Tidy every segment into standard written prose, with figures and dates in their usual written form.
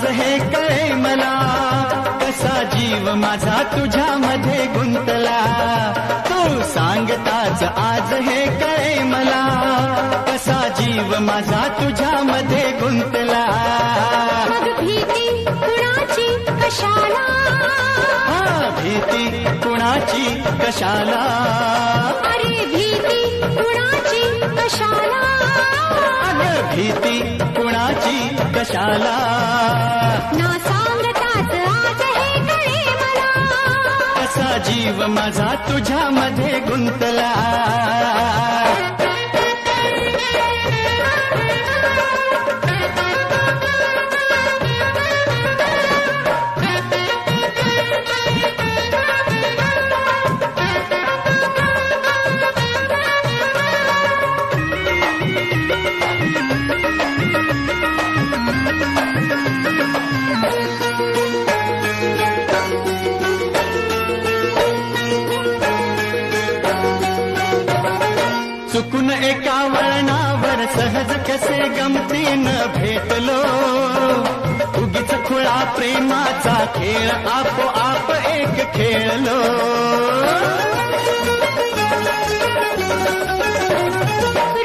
आज हे कळे मला, कसा जीव माझा तुझ्यामध्ये गुंतला. तू सांगताच आज हे कळे मला, कसा जीव माझा तुझ्यामध्ये गुंतला. मग भीती कुणाची कशाला, भीती कुणाची कशाला, अरे भीती कुणाची कशाला, भीती कुणाची कशाला. ना सांगताच आज हे कळे मला, कसा जीव माझा तुझ्यामध्ये गुंतला. चुकून एका वळणावर सहज कसे गमतीनं भेटलो, उगीच खुळा प्रेमाचा खेळ आपोआप एक खेळलो.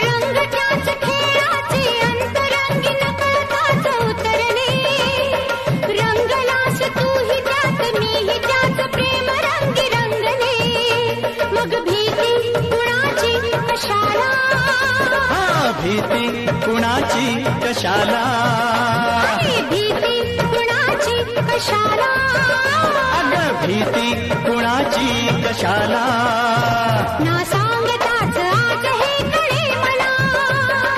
रंग त्याच खेळाचे अंतरंगी नकळताच उतरले, रंगलास तूही त्यात मीही त्यात प्रेम रंगी रंगले. मग भीती कुणाची कशाला, भीती कुणाची कशाला, भीती कुणाची कशाला, भीती कुणाची कशाला. ना सांगताच आज हे कळे मला,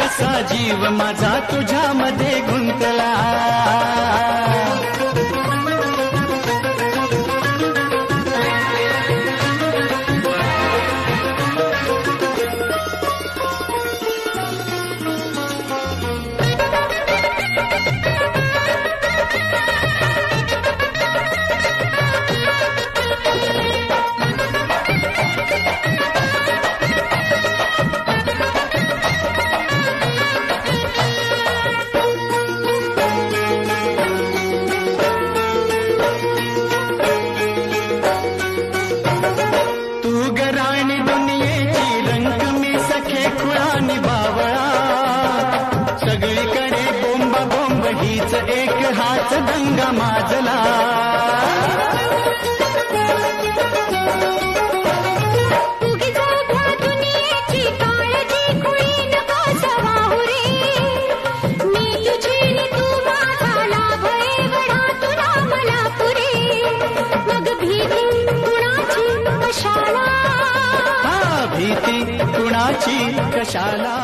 कसा जीव माझा तुझ्यामध्ये गुंतला. सगळीकडे बोंबा बोंब हीच एक हाच दंगा माजला. उगीच उभ्या दुनियेची काळजी कुणी नको सवाहू रे, मी तुझी नि तू माझा लाभ एवढा तुला मला पुरे. मग भीती कुणाची कशाला, भीती कुणाची कशाला.